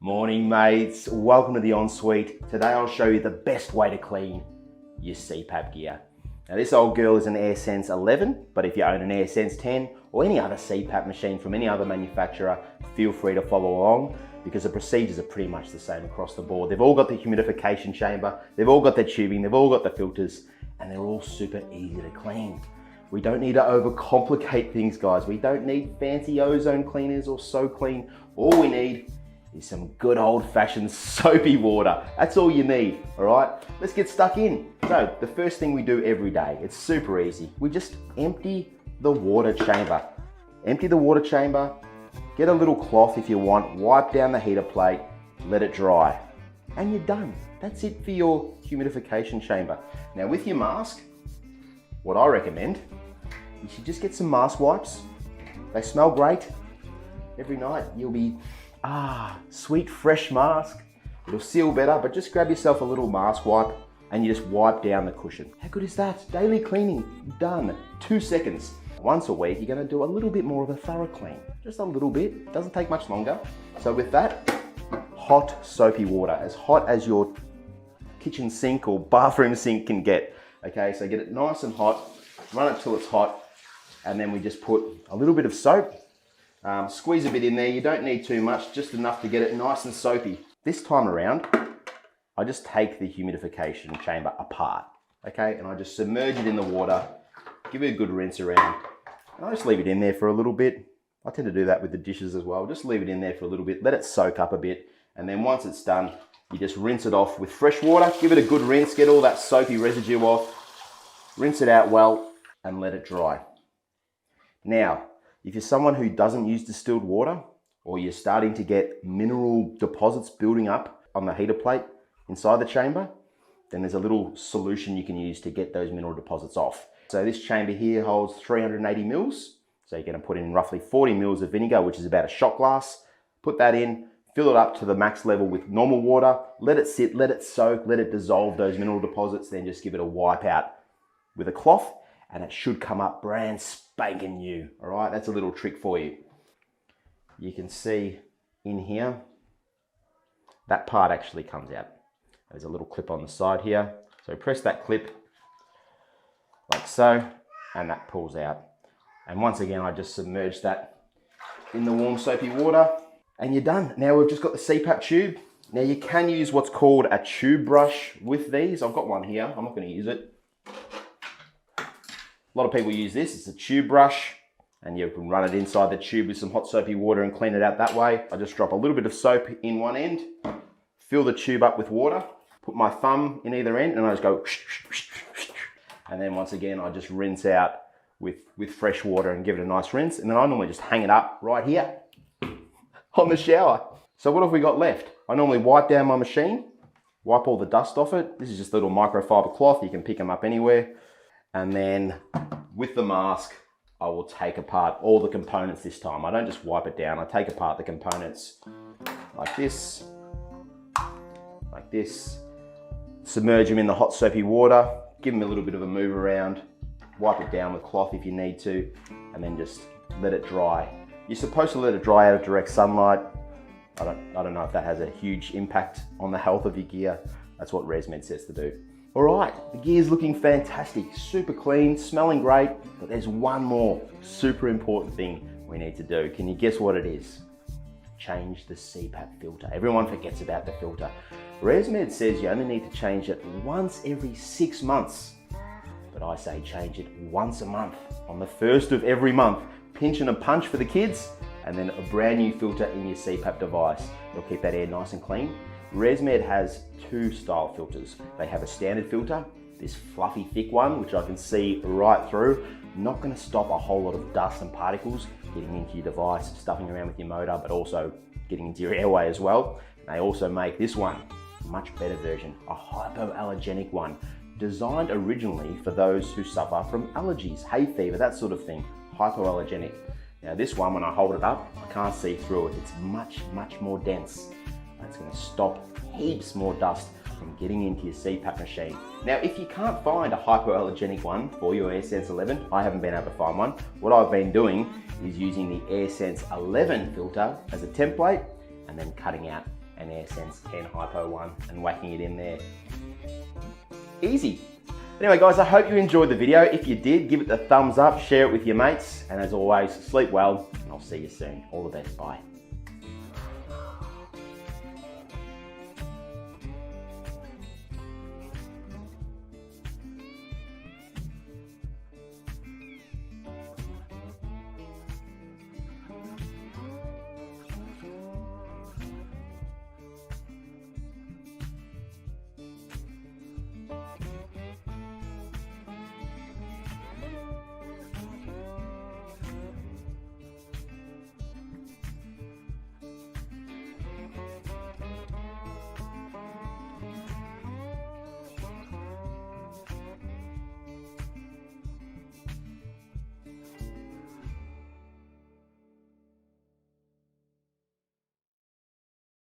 Morning mates, welcome to the ensuite. Today I'll show you the best way to clean your CPAP gear. Now this old girl is an AirSense 11, but if you own an AirSense 10 or any other CPAP machine from any other manufacturer, feel free to follow along because the procedures are pretty much the same across the board. They've all got the humidification chamber, they've all got their tubing, they've all got the filters, and they're all super easy to clean. We don't need to overcomplicate things, guys. We don't need fancy ozone cleaners or So Clean. All we need is some good old-fashioned soapy water. That's all you need, all right? Let's get stuck in. So the first thing we do every day, it's super easy. We just empty the water chamber. Empty the water chamber, get a little cloth if you want, wipe down the heater plate, let it dry, and you're done. That's it for your humidification chamber. Now with your mask, what I recommend, you should just get some mask wipes. They smell great. Every night you'll be, sweet fresh mask. It'll seal better, but just grab yourself a little mask wipe and you just wipe down the cushion. How good is that? Daily cleaning, done. 2 seconds. Once a week, you're gonna do a little bit more of a thorough clean. Just a little bit, doesn't take much longer. So with that, hot soapy water, as hot as your kitchen sink or bathroom sink can get. Okay, so get it nice and hot, run it till it's hot, and then we just put a little bit of soap. Squeeze a bit in there, you don't need too much, just enough to get it nice and soapy. This time around, I just take the humidification chamber apart, okay? And I just submerge it in the water, give it a good rinse around, and I just leave it in there for a little bit. I tend to do that with the dishes as well. Just leave it in there for a little bit, let it soak up a bit, and then once it's done, you just rinse it off with fresh water, give it a good rinse, get all that soapy residue off, rinse it out well, and let it dry. Now, if you're someone who doesn't use distilled water, or you're starting to get mineral deposits building up on the heater plate inside the chamber, then there's a little solution you can use to get those mineral deposits off. So this chamber here holds 380 mils. So you're gonna put in roughly 40 mils of vinegar, which is about a shot glass. Put that in, fill it up to the max level with normal water, let it sit, let it soak, let it dissolve those mineral deposits, then just give it a wipe out with a cloth, and it should come up brand spanking new, all right? That's a little trick for you. You can see in here, that part actually comes out. There's a little clip on the side here. So press that clip like so, and that pulls out. And once again, I just submerge that in the warm soapy water, and you're done. Now we've just got the CPAP tube. Now you can use what's called a tube brush with these. I've got one here, I'm not gonna use it. A lot of people use this, it's a tube brush, and you can run it inside the tube with some hot soapy water and clean it out that way. I just drop a little bit of soap in one end, fill the tube up with water, put my thumb in either end, and I just go, and then once again, I just rinse out with fresh water and give it a nice rinse. And then I normally just hang it up right here on the shower. So what have we got left? I normally wipe down my machine, wipe all the dust off it. This is just a little microfiber cloth. You can pick them up anywhere. And then with the mask, I will take apart all the components this time. I don't just wipe it down. I take apart the components like this, submerge them in the hot soapy water, give them a little bit of a move around, wipe it down with cloth if you need to, and then just let it dry. You're supposed to let it dry out of direct sunlight. I don't know if that has a huge impact on the health of your gear. That's what ResMed says to do. All right, the gear's looking fantastic, super clean, smelling great, but there's one more super important thing we need to do. Can you guess what it is? Change the CPAP filter. Everyone forgets about the filter. ResMed says you only need to change it once every 6 months, but I say change it once a month. On the first of every month, pinch and a punch for the kids, and then a brand new filter in your CPAP device. It'll keep that air nice and clean. ResMed has 2 style filters. They have a standard filter, this fluffy thick one, which I can see right through. Not gonna stop a whole lot of dust and particles getting into your device, stuffing around with your motor, but also getting into your airway as well. They also make this one, much better version, a hypoallergenic one, designed originally for those who suffer from allergies, hay fever, that sort of thing, hypoallergenic. Now this one, when I hold it up, I can't see through it. It's much, much more dense. That's going to stop heaps more dust from getting into your CPAP machine. Now, if you can't find a hypoallergenic one for your AirSense 11, I haven't been able to find one. What I've been doing is using the AirSense 11 filter as a template and then cutting out an AirSense 10 Hypo one and whacking it in there. Easy. Anyway guys, I hope you enjoyed the video. If you did, give it the thumbs up, share it with your mates, and as always, sleep well, and I'll see you soon. All the best, bye.